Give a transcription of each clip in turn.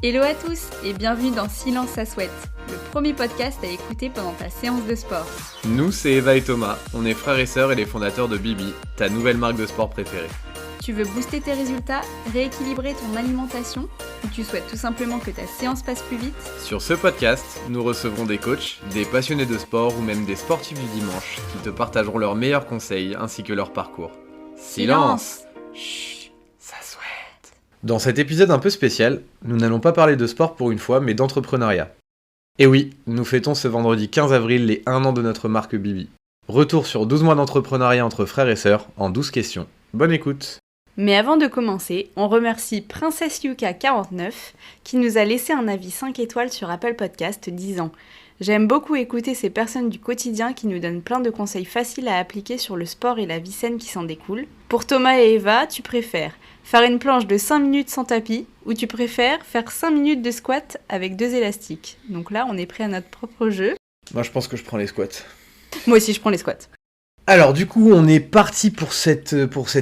Hello à tous et bienvenue dans Silence ça souhaite, le premier podcast à écouter pendant ta séance de sport. Nous, c'est Eva et Thomas, on est frères et sœurs et les fondateurs de Bibi, ta nouvelle marque de sport préférée. Tu veux booster tes résultats, rééquilibrer ton alimentation ou tu souhaites tout simplement que ta séance passe plus vite? Sur ce podcast, nous recevrons des coachs, des passionnés de sport ou même des sportifs du dimanche qui te partageront leurs meilleurs conseils ainsi que leur parcours. Silence! Chut, ça souhaite. Dans cet épisode un peu spécial, nous n'allons pas parler de sport pour une fois, mais d'entrepreneuriat. Et oui, nous fêtons ce vendredi 15 avril les 1 an de notre marque Bibi. Retour sur 12 mois d'entrepreneuriat entre frères et sœurs en 12 questions. Bonne écoute! Mais avant de commencer, on remercie Princesse Yuka 49 qui nous a laissé un avis 5 étoiles sur Apple Podcast disant « J'aime beaucoup écouter ces personnes du quotidien qui nous donnent plein de conseils faciles à appliquer sur le sport et la vie saine qui s'en découle. Pour Thomas et Eva, tu préfères faire une planche de 5 minutes sans tapis ou tu préfères faire 5 minutes de squat avec 2 élastiques ?» Donc là, on est prêt à notre propre jeu. Moi, je pense que je prends les squats. Moi aussi, je prends les squats. Alors du coup, on est parti pour cet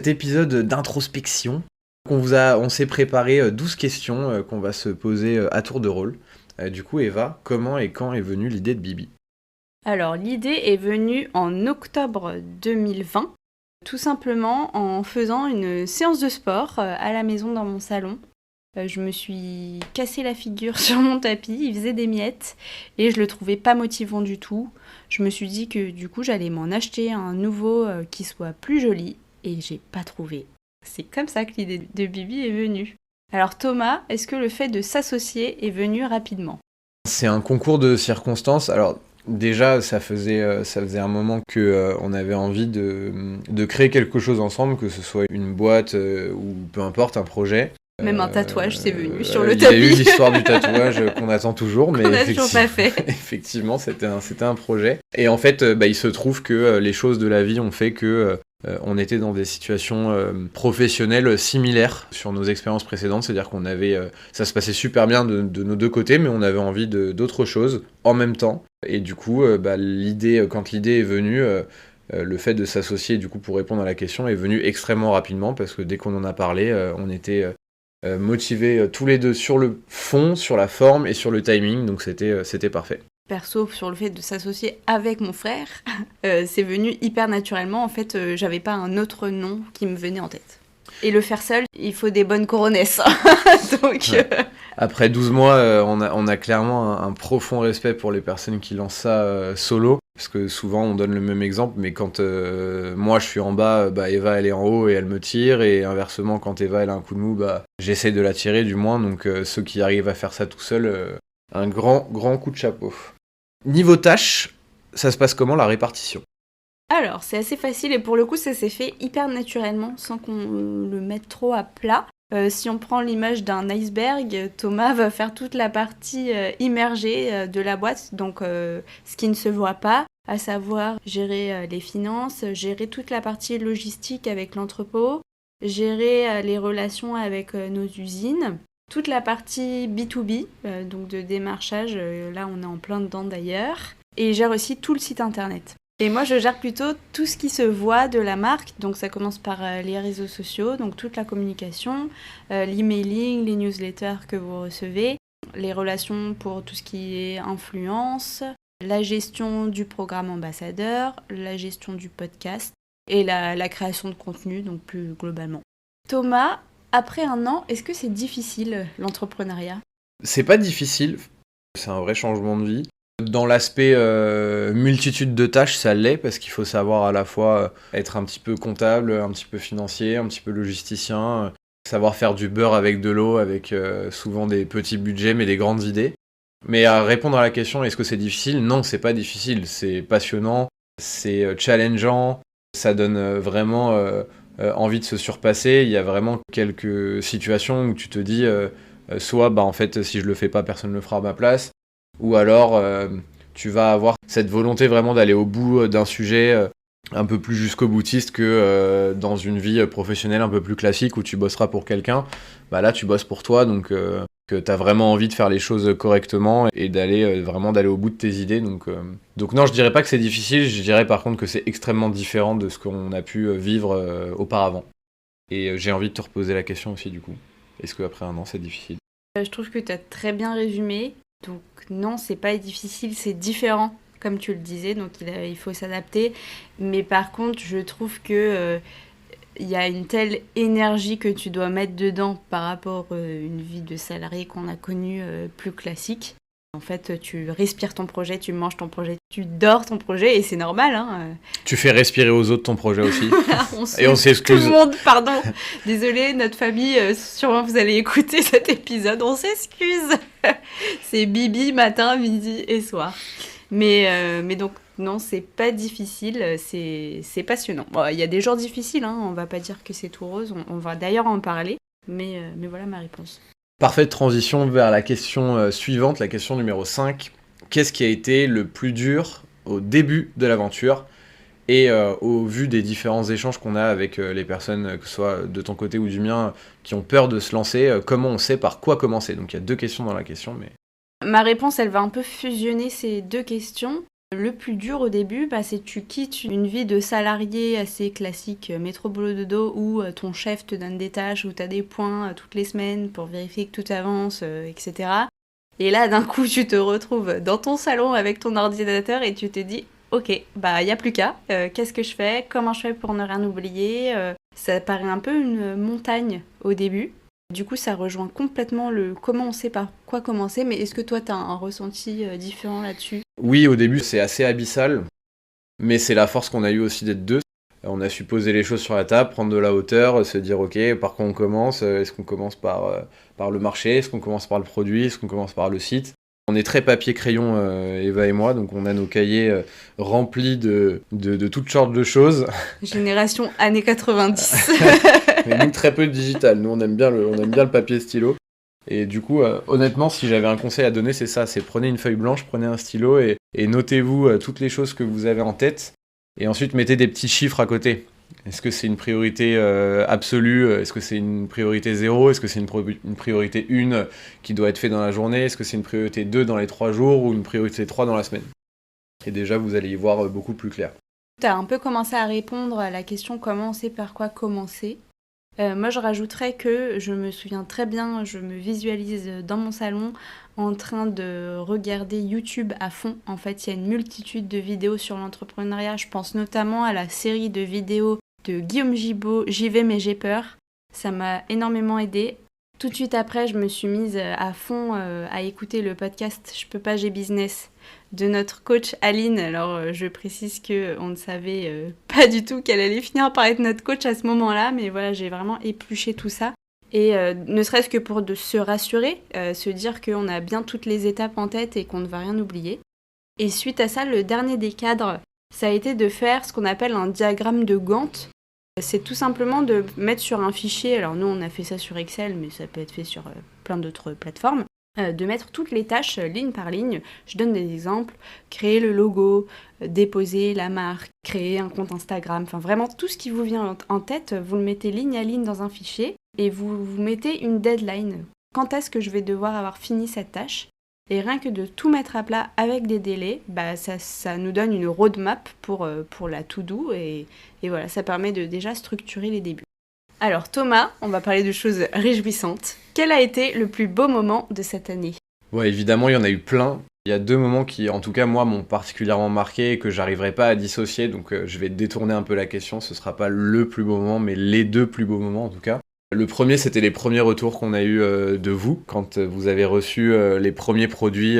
épisode d'introspection. On s'est préparé 12 questions qu'on va se poser à tour de rôle. Du coup, Eva, comment et quand est venue l'idée de Bibi ? Alors, l'idée est venue en octobre 2020, tout simplement en faisant une séance de sport à la maison dans mon salon. Je me suis cassé la figure sur mon tapis, il faisait des miettes et je le trouvais pas motivant du tout. Je me suis dit que du coup j'allais m'en acheter un nouveau qui soit plus joli et j'ai pas trouvé. C'est comme ça que l'idée de Bibi est venue. Alors Thomas, est-ce que le fait de s'associer est venu rapidement ? C'est un concours de circonstances. Alors déjà, ça faisait un moment que on avait envie de créer quelque chose ensemble, que ce soit une boîte ou peu importe, un projet. Même un tatouage, c'est venu sur le tapis. Il y a eu l'histoire du tatouage qu'on attend toujours, mais qu'on n'a toujours pas fait. Effectivement, c'était un projet. Et en fait, il se trouve que les choses de la vie ont fait que on était dans des situations professionnelles similaires sur nos expériences précédentes. C'est-à-dire qu'on avait, ça se passait super bien de nos deux côtés, mais on avait envie d'autres choses en même temps. Et du coup, quand l'idée est venue. Le fait de s'associer, du coup, pour répondre à la question, est venu extrêmement rapidement parce que dès qu'on en a parlé, on était motivés tous les deux sur le fond, sur la forme et sur le timing, donc c'était parfait. Perso, sur le fait de s'associer avec mon frère, c'est venu hyper naturellement. En fait, j'avais pas un autre nom qui me venait en tête. Et le faire seul, il faut des bonnes coronesses. Donc, ouais. Après 12 mois, on a clairement un profond respect pour les personnes qui lancent ça solo. Parce que souvent, on donne le même exemple, mais quand moi je suis en bas, Eva elle est en haut et elle me tire. Et inversement, quand Eva elle a un coup de mou, j'essaie de la tirer du moins. Donc ceux qui arrivent à faire ça tout seul, un grand coup de chapeau. Niveau tâches, ça se passe comment la répartition ? Alors, c'est assez facile et pour le coup, ça s'est fait hyper naturellement sans qu'on le mette trop à plat. Si on prend l'image d'un iceberg, Thomas va faire toute la partie immergée de la boîte, donc ce qui ne se voit pas, à savoir gérer les finances, gérer toute la partie logistique avec l'entrepôt, gérer les relations avec nos usines, toute la partie B2B, donc de démarchage, là on est en plein dedans d'ailleurs, et il gère aussi tout le site internet. Et moi, je gère plutôt tout ce qui se voit de la marque. Donc, ça commence par les réseaux sociaux, donc toute la communication, l'emailing, les newsletters que vous recevez, les relations pour tout ce qui est influence, la gestion du programme ambassadeur, la gestion du podcast et la création de contenu, donc plus globalement. Thomas, après 1 an, est-ce que c'est difficile, l'entrepreneuriat ? C'est pas difficile, c'est un vrai changement de vie. Dans l'aspect multitude de tâches, ça l'est, parce qu'il faut savoir à la fois être un petit peu comptable, un petit peu financier, un petit peu logisticien, savoir faire du beurre avec de l'eau, avec souvent des petits budgets mais des grandes idées. Mais à répondre à la question, est-ce que c'est difficile ? Non, c'est pas difficile, c'est passionnant, c'est challengeant, ça donne vraiment envie de se surpasser. Il y a vraiment quelques situations où tu te dis, soit en fait si je le fais pas, personne ne le fera à ma place. Ou alors, tu vas avoir cette volonté vraiment d'aller au bout d'un sujet un peu plus jusqu'au boutiste que dans une vie professionnelle un peu plus classique où tu bosseras pour quelqu'un. Là, tu bosses pour toi, donc que tu as vraiment envie de faire les choses correctement et d'aller au bout de tes idées. Donc non, je dirais pas que c'est difficile, je dirais par contre que c'est extrêmement différent de ce qu'on a pu vivre auparavant. Et j'ai envie de te reposer la question aussi, du coup. Est-ce qu'après 1 an, c'est difficile ? Je trouve que tu as très bien résumé. Donc non, c'est pas difficile, c'est différent, comme tu le disais, donc il faut s'adapter. Mais par contre, je trouve que il y a une telle énergie que tu dois mettre dedans par rapport à une vie de salarié qu'on a connue plus classique. En fait, tu respires ton projet, tu manges ton projet, tu dors ton projet, et c'est normal. Hein. Tu fais respirer aux autres ton projet aussi. Et on s'excuse. Tout le monde, pardon. Désolée, notre famille, sûrement vous allez écouter cet épisode, on s'excuse. C'est Bibi matin, midi et soir. Mais donc, non, c'est pas difficile, c'est passionnant. Bon, il y a des jours difficiles, hein, on va pas dire que c'est tout rose, on va d'ailleurs en parler. Mais voilà ma réponse. Parfaite transition vers la question suivante, la question numéro 5. Qu'est-ce qui a été le plus dur au début de l'aventure ? Et au vu des différents échanges qu'on a avec les personnes, que ce soit de ton côté ou du mien, qui ont peur de se lancer, comment on sait par quoi commencer ? Donc il y a 2 questions dans la question. Mais ma réponse, elle va un peu fusionner ces 2 questions. Le plus dur au début, c'est que tu quittes une vie de salarié assez classique, métro boulot dodo, où ton chef te donne des tâches, où tu as des points toutes les semaines pour vérifier que tout avance, etc. Et là, d'un coup, tu te retrouves dans ton salon avec ton ordinateur et tu te dis « Ok, il n'y a plus qu'à. Qu'est-ce que je fais ? Comment je fais pour ne rien oublier ?» Ça paraît un peu une montagne au début. Du coup, ça rejoint complètement le comment on sait par quoi commencer. Mais est-ce que toi, tu as un ressenti différent là-dessus ? Oui, au début, c'est assez abyssal, mais c'est la force qu'on a eu aussi d'être 2. On a su poser les choses sur la table, prendre de la hauteur, se dire ok, par quoi on commence ? Est-ce qu'on commence par le marché ? Est-ce qu'on commence par le produit ? Est-ce qu'on commence par le site ? On est très papier-crayon, Eva et moi, donc on a nos cahiers remplis de toutes sortes de choses. Génération années 90. Mais nous, très peu de digital. Nous, on aime bien le papier stylo. Et du coup, honnêtement, si j'avais un conseil à donner, c'est ça. C'est prenez une feuille blanche, prenez un stylo et notez-vous toutes les choses que vous avez en tête. Et ensuite, mettez des petits chiffres à côté. Est-ce que c'est une priorité absolue ? Est-ce que c'est une priorité 0 ? Est-ce que c'est une priorité 1 qui doit être faite dans la journée ? Est-ce que c'est une priorité 2 dans les 3 jours ou une priorité 3 dans la semaine ? Et déjà, vous allez y voir beaucoup plus clair. Tu as un peu commencé à répondre à la question comment on sait par quoi commencer. Moi, je rajouterais que je me souviens très bien, je me visualise dans mon salon en train de regarder YouTube à fond. En fait, il y a une multitude de vidéos sur l'entrepreneuriat. Je pense notamment à la série de vidéos de Guillaume Gibaud, J'y vais mais j'ai peur. Ça m'a énormément aidée. Tout de suite après, je me suis mise à fond à écouter le podcast Je peux pas, j'ai business de notre coach Aline. Alors, je précise qu'on ne savait pas du tout qu'elle allait finir par être notre coach à ce moment-là, mais voilà, j'ai vraiment épluché tout ça. Et ne serait-ce que pour se rassurer, se dire qu'on a bien toutes les étapes en tête et qu'on ne va rien oublier. Et suite à ça, le dernier des cadres, ça a été de faire ce qu'on appelle un diagramme de Gantt. C'est tout simplement de mettre sur un fichier, alors nous on a fait ça sur Excel, mais ça peut être fait sur plein d'autres plateformes, de mettre toutes les tâches ligne par ligne. Je donne des exemples, créer le logo, déposer la marque, créer un compte Instagram, enfin vraiment tout ce qui vous vient en tête, vous le mettez ligne à ligne dans un fichier et vous mettez une deadline. Quand est-ce que je vais devoir avoir fini cette tâche ? Et rien que de tout mettre à plat avec des délais, ça nous donne une roadmap pour la to-do et voilà, ça permet de déjà structurer les débuts. Alors Thomas, on va parler de choses réjouissantes. Quel a été le plus beau moment de cette année ? Ouais, évidemment, il y en a eu plein. Il y a 2 moments qui, en tout cas, moi, m'ont particulièrement marqué et que j'arriverai pas à dissocier, donc je vais détourner un peu la question. Ce sera pas le plus beau moment, mais les 2 plus beaux moments, en tout cas. Le premier, c'était les premiers retours qu'on a eus de vous, quand vous avez reçu les premiers produits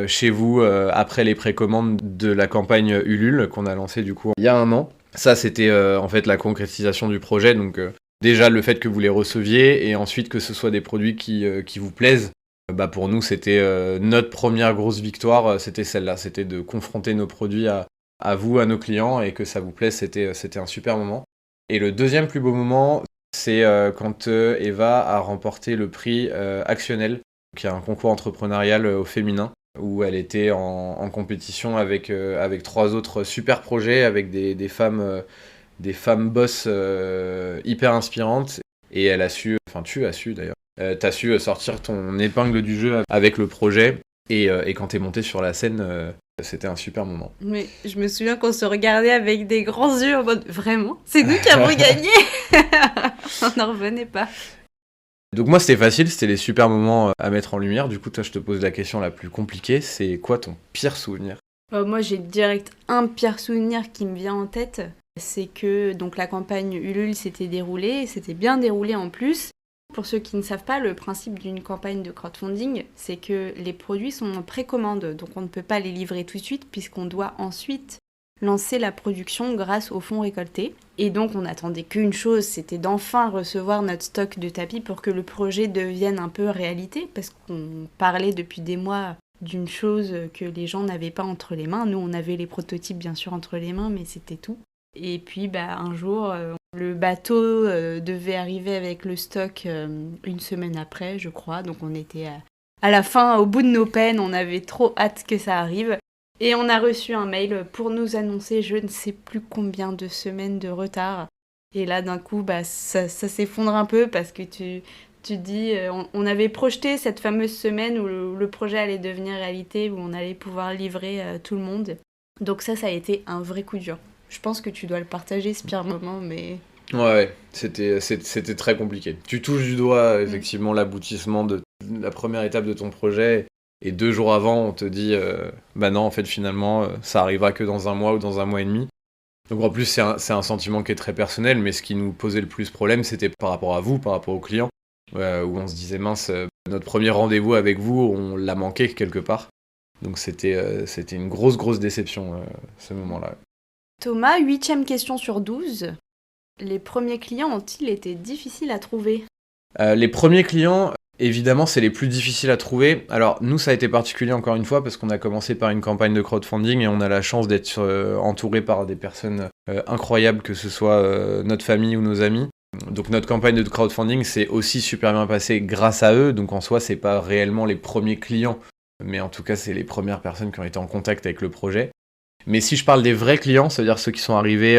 chez vous après les précommandes de la campagne Ulule qu'on a lancée du coup il y a 1 an. Ça, c'était en fait la concrétisation du projet, donc déjà le fait que vous les receviez et ensuite que ce soit des produits qui vous plaisent. Pour nous, c'était notre première grosse victoire, c'était celle-là, c'était de confronter nos produits à vous, à nos clients, et que ça vous plaise, c'était un super moment. Et le deuxième plus beau moment, c'est quand Eva a remporté le prix Actionnel, qui est un concours entrepreneurial au féminin, où elle était en compétition avec 3 autres super projets, avec des femmes boss hyper inspirantes. Et elle a su, enfin tu as su d'ailleurs, t'as su sortir ton épingle du jeu avec le projet. Et quand t'es monté sur la scène, c'était un super moment. Mais je me souviens qu'on se regardait avec des grands yeux en mode « Vraiment ? C'est nous qui avons gagné ?» On n'en revenait pas. Donc moi c'était facile, c'était les super moments à mettre en lumière. Du coup toi je te pose la question la plus compliquée, c'est quoi ton pire souvenir? Moi, j'ai direct un pire souvenir qui me vient en tête. C'est que donc la campagne Ulule s'était déroulée, c'était bien déroulé en plus. Pour ceux qui ne savent pas, le principe d'une campagne de crowdfunding, c'est que les produits sont en précommande, donc on ne peut pas les livrer tout de suite puisqu'on doit ensuite lancer la production grâce aux fonds récoltés. Et donc on n'attendait qu'une chose, c'était d'enfin recevoir notre stock de tapis pour que le projet devienne un peu réalité, parce qu'on parlait depuis des mois d'une chose que les gens n'avaient pas entre les mains. Nous, on avait les prototypes bien sûr entre les mains, mais c'était tout. Et puis un jour, le bateau devait arriver avec le stock une semaine après, je crois. Donc on était à la fin, au bout de nos peines, on avait trop hâte que ça arrive. Et on a reçu un mail pour nous annoncer je ne sais plus combien de semaines de retard. Et là, d'un coup, ça s'effondre un peu parce que tu te dis, on avait projeté cette fameuse semaine où le projet allait devenir réalité, où on allait pouvoir livrer tout le monde. Donc ça a été un vrai coup dur. Je pense que tu dois le partager, ce pire moment, mais... Ouais, c'était très compliqué. Tu touches du doigt effectivement l'aboutissement de la première étape de ton projet, et 2 jours avant on te dit bah non en fait finalement ça arrivera que dans un mois ou dans un mois et demi. Donc en plus c'est un sentiment qui est très personnel, mais ce qui nous posait le plus problème c'était par rapport à vous, par rapport aux clients, où on se disait mince, notre premier rendez-vous avec vous on l'a manqué quelque part. Donc c'était une grosse déception ce moment-là. Thomas, 8e question sur 12. Les premiers clients ont-ils été difficiles à trouver ? Les premiers clients, évidemment, c'est les plus difficiles à trouver. Alors, nous, ça a été particulier encore une fois parce qu'on a commencé par une campagne de crowdfunding et on a la chance d'être entouré par des personnes incroyables, que ce soit notre famille ou nos amis. Donc, notre campagne de crowdfunding s'est aussi super bien passée grâce à eux. Donc, en soi, c'est pas réellement les premiers clients, mais en tout cas, c'est les premières personnes qui ont été en contact avec le projet. Mais si je parle des vrais clients, c'est-à-dire ceux qui sont arrivés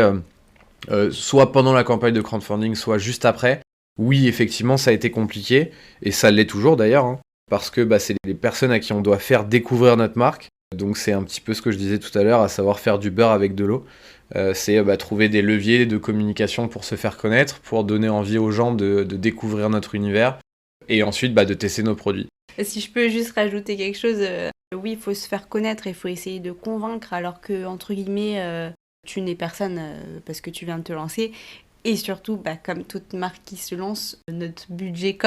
soit pendant la campagne de crowdfunding, soit juste après, oui, effectivement, ça a été compliqué, et ça l'est toujours d'ailleurs, hein, parce que c'est les personnes à qui on doit faire découvrir notre marque. Donc c'est un petit peu ce que je disais tout à l'heure, à savoir faire du beurre avec de l'eau. C'est trouver des leviers de communication pour se faire connaître, pour donner envie aux gens de découvrir notre univers, et ensuite de tester nos produits. Si je peux juste rajouter quelque chose, oui, il faut se faire connaître, il faut essayer de convaincre, alors que, entre guillemets, tu n'es personne parce que tu viens de te lancer. Et surtout, comme toute marque qui se lance, notre budget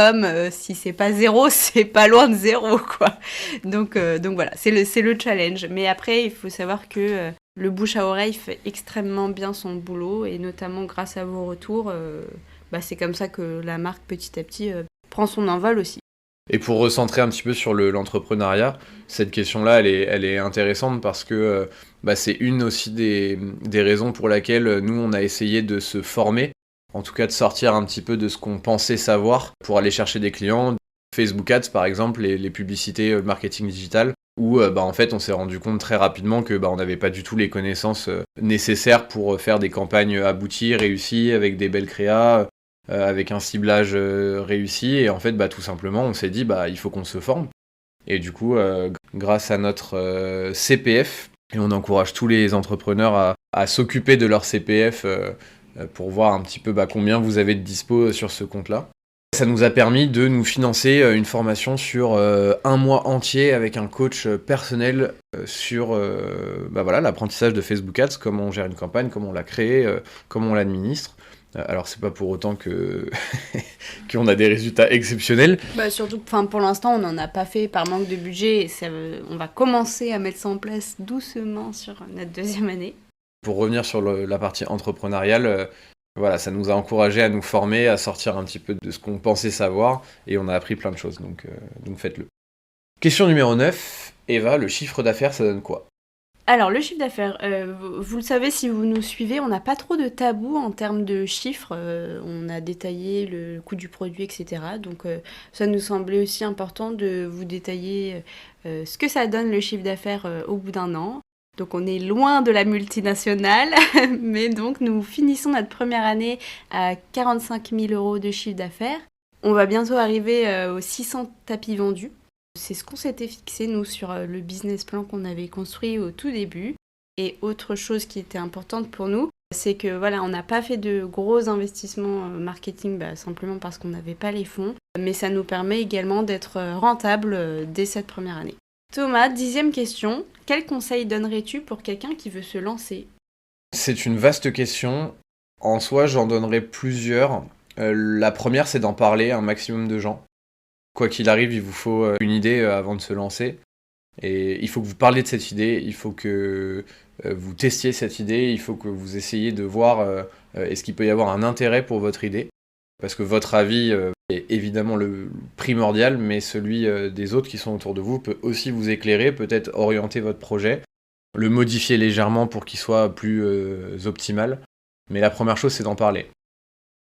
si c'est pas zéro, c'est pas loin de zéro, quoi. Donc voilà, c'est le challenge. Mais après, il faut savoir que le bouche à oreille fait extrêmement bien son boulot, et notamment grâce à vos retours, c'est comme ça que la marque, petit à petit, prend son envol aussi. Et pour recentrer un petit peu sur l'entrepreneuriat, cette question-là, elle est intéressante parce que c'est une aussi des raisons pour laquelle nous, on a essayé de se former, en tout cas de sortir un petit peu de ce qu'on pensait savoir pour aller chercher des clients. Facebook Ads, par exemple, les publicités marketing digital, où en fait, on s'est rendu compte très rapidement que on n'avait pas du tout les connaissances nécessaires pour faire des campagnes abouties, réussies, avec des belles créas, avec un ciblage réussi, et en fait tout simplement on s'est dit il faut qu'on se forme, et du coup grâce à notre CPF, et on encourage tous les entrepreneurs à s'occuper de leur CPF pour voir un petit peu combien vous avez de dispo sur ce compte là, ça nous a permis de nous financer une formation sur 1 mois entier avec un coach personnel sur l'apprentissage de Facebook Ads, comment on gère une campagne, comment on la crée, comment on l'administre. Alors c'est pas pour autant qu'on a des résultats exceptionnels. Surtout, pour l'instant, on n'en a pas fait par manque de budget. On va commencer à mettre ça en place doucement sur notre 2e année. Pour revenir sur la partie entrepreneuriale, ça nous a encouragés à nous former, à sortir un petit peu de ce qu'on pensait savoir, et on a appris plein de choses, donc faites-le. Question numéro 9, Eva, le chiffre d'affaires, ça donne quoi ? Alors, le chiffre d'affaires, vous le savez si vous nous suivez, on n'a pas trop de tabous en termes de chiffres. On a détaillé le coût du produit, etc. Donc, ça nous semblait aussi important de vous détailler ce que ça donne le chiffre d'affaires au bout d'un an. Donc, on est loin de la multinationale, mais donc nous finissons notre première année à 45 000 € de chiffre d'affaires. On va bientôt arriver aux 600 tapis vendus. C'est ce qu'on s'était fixé, nous, sur le business plan qu'on avait construit au tout début. Et autre chose qui était importante pour nous, C'est que voilà, on n'a pas fait de gros investissements marketing simplement parce qu'on n'avait pas les fonds, mais ça nous permet également d'être rentable dès cette première année. Thomas, 10e question, quel conseil donnerais-tu pour quelqu'un qui veut se lancer ? C'est une vaste question. En soi, j'en donnerai plusieurs. La première, c'est d'en parler à un maximum de gens. Quoi qu'il arrive, il vous faut une idée avant de se lancer. Et il faut que vous parliez de cette idée, il faut que vous testiez cette idée, il faut que vous essayiez de voir est-ce qu'il peut y avoir un intérêt pour votre idée. Parce que votre avis est évidemment le primordial, mais celui des autres qui sont autour de vous peut aussi vous éclairer, peut-être orienter votre projet, le modifier légèrement pour qu'il soit plus optimal. Mais la première chose, c'est d'en parler.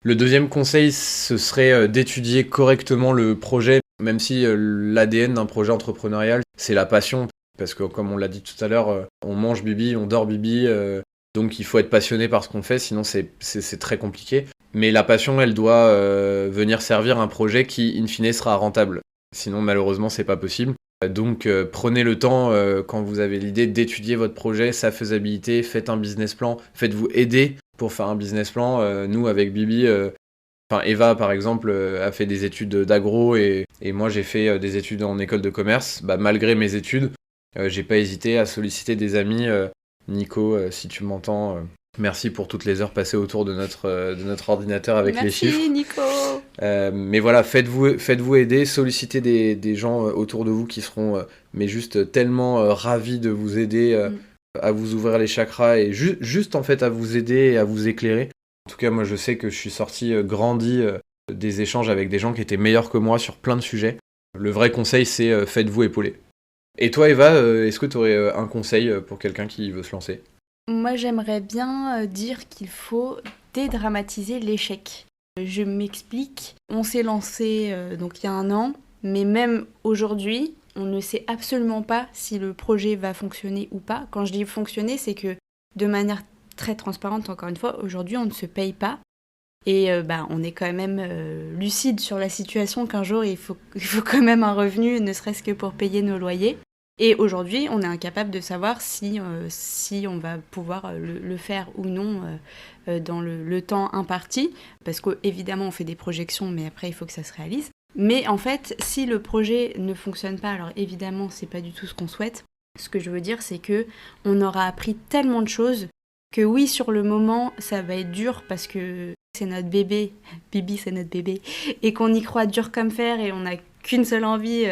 Le deuxième conseil, ce serait d'étudier correctement le projet, même si l'ADN d'un projet entrepreneurial, c'est la passion. Parce que comme on l'a dit tout à l'heure, on mange Bibi, on dort Bibi, donc il faut être passionné par ce qu'on fait, sinon c'est très compliqué. Mais la passion, elle doit venir servir un projet qui, in fine, sera rentable. Sinon, malheureusement, c'est pas possible. Donc prenez le temps, quand vous avez l'idée, d'étudier votre projet, sa faisabilité, faites un business plan, faites-vous aider pour faire un business plan. Nous, avec Bibi, Eva, par exemple, a fait des études d'agro et moi, j'ai fait des études en école de commerce. Malgré mes études, j'ai pas hésité à solliciter des amis. Nico, si tu m'entends, merci pour toutes les heures passées autour de notre ordinateur avec les chiffres. Merci Nico. Mais voilà, faites-vous aider, sollicitez des gens autour de vous qui seront mais juste tellement ravis de vous aider à vous ouvrir les chakras et juste en fait à vous aider et à vous éclairer. En tout cas, moi je sais que je suis sorti grandi des échanges avec des gens qui étaient meilleurs que moi sur plein de sujets. Le vrai conseil, c'est faites-vous épauler. Et toi, Eva, est-ce que tu aurais un conseil pour quelqu'un qui veut se lancer ? Moi, j'aimerais bien dire qu'il faut dédramatiser l'échec. Je m'explique. On s'est lancé donc il y a 1 an, mais même aujourd'hui, on ne sait absolument pas si le projet va fonctionner ou pas. Quand je dis fonctionner, c'est que de manière très transparente, encore une fois, aujourd'hui, on ne se paye pas. Et on est quand même lucide sur la situation qu'un jour, il faut quand même un revenu, ne serait-ce que pour payer nos loyers. Et aujourd'hui, on est incapable de savoir si on va pouvoir le faire ou non dans le temps imparti, parce qu'évidemment, on fait des projections, mais après, il faut que ça se réalise. Mais en fait, si le projet ne fonctionne pas, alors évidemment, c'est pas du tout ce qu'on souhaite. Ce que je veux dire, c'est que on aura appris tellement de choses que oui, sur le moment, ça va être dur parce que c'est notre bébé, Bibi c'est notre bébé, et qu'on y croit dur comme fer et on n'a qu'une seule envie,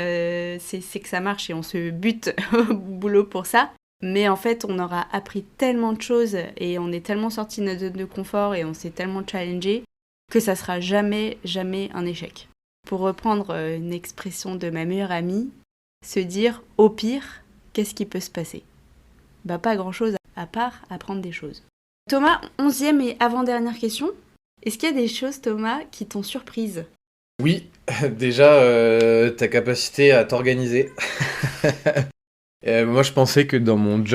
c'est que ça marche et on se bute au boulot pour ça. Mais en fait, on aura appris tellement de choses et on est tellement sorti de notre zone de confort et on s'est tellement challengé que ça sera jamais, jamais un échec. Pour reprendre une expression de ma meilleure amie, se dire au pire, qu'est-ce qui peut se passer ? Pas grand-chose à part apprendre des choses. Thomas, 11e et avant-dernière question. Est-ce qu'il y a des choses, Thomas, qui t'ont surprise ? Oui, déjà, ta capacité à t'organiser. Moi, je pensais que dans mes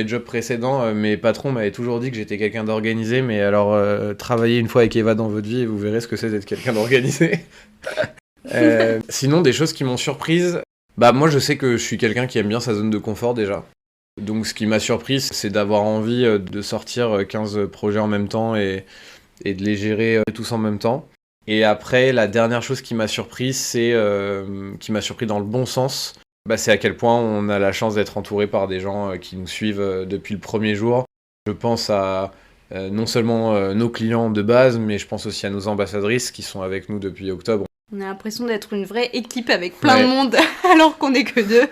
jobs précédents, mes patrons m'avaient toujours dit que j'étais quelqu'un d'organisé, mais alors, travaillez une fois avec Eva dans votre vie et vous verrez ce que c'est d'être quelqu'un d'organisé. Sinon, des choses qui m'ont surprise, moi, je sais que je suis quelqu'un qui aime bien sa zone de confort, déjà. Donc, ce qui m'a surprise, c'est d'avoir envie de sortir 15 projets en même temps et de les gérer tous en même temps. Et après, la dernière chose qui m'a surpris, qui m'a surpris dans le bon sens, c'est à quel point on a la chance d'être entouré par des gens qui nous suivent depuis le premier jour. Je pense à non seulement nos clients de base, mais je pense aussi à nos ambassadrices qui sont avec nous depuis octobre. On a l'impression d'être une vraie équipe avec plein de monde, alors qu'on n'est que 2.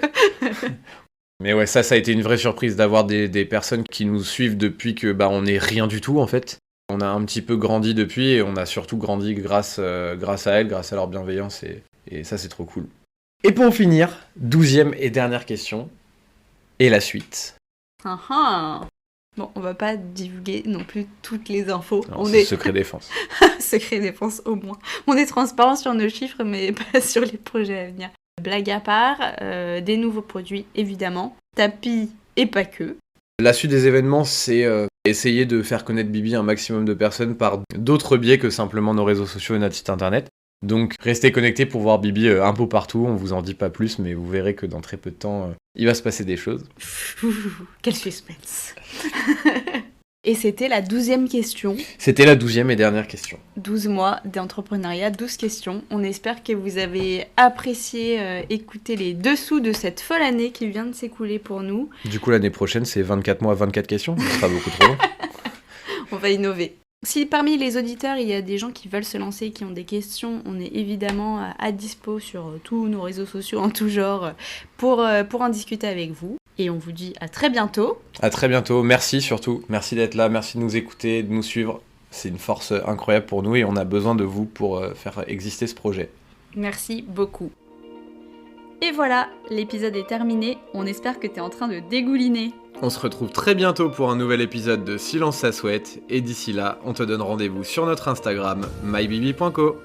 Mais ouais, ça a été une vraie surprise d'avoir des personnes qui nous suivent depuis que on n'est rien du tout en fait. On a un petit peu grandi depuis et on a surtout grandi grâce à elles, grâce à leur bienveillance et ça c'est trop cool. Et pour finir, 12e et dernière question, et la suite. Bon, on va pas divulguer non plus toutes les infos. Non, c'est secret défense. Secret défense au moins. On est transparent sur nos chiffres mais pas sur les projets à venir. Blague à part, des nouveaux produits évidemment, tapis et pas que. La suite des événements, c'est essayer de faire connaître Bibi à un maximum de personnes par d'autres biais que simplement nos réseaux sociaux et notre site internet. Donc restez connectés pour voir Bibi un peu partout, on vous en dit pas plus, mais vous verrez que dans très peu de temps, il va se passer des choses. Quel suspense. Et c'était la 12e question. C'était la 12e et dernière question. 12 mois d'entrepreneuriat, 12 questions. On espère que vous avez apprécié écouter les dessous de cette folle année qui vient de s'écouler pour nous. Du coup, l'année prochaine, c'est 24 mois, 24 questions. Ce sera beaucoup trop long. On va innover. Si parmi les auditeurs, il y a des gens qui veulent se lancer, qui ont des questions, on est évidemment à dispo sur tous nos réseaux sociaux en tout genre pour en discuter avec vous. Et on vous dit à très bientôt. À très bientôt. Merci surtout. Merci d'être là. Merci de nous écouter, de nous suivre. C'est une force incroyable pour nous et on a besoin de vous pour faire exister ce projet. Merci beaucoup. Et voilà, l'épisode est terminé. On espère que tu es en train de dégouliner. On se retrouve très bientôt pour un nouvel épisode de Silence ça souhaite. Et d'ici là, on te donne rendez-vous sur notre Instagram, mybibi.co.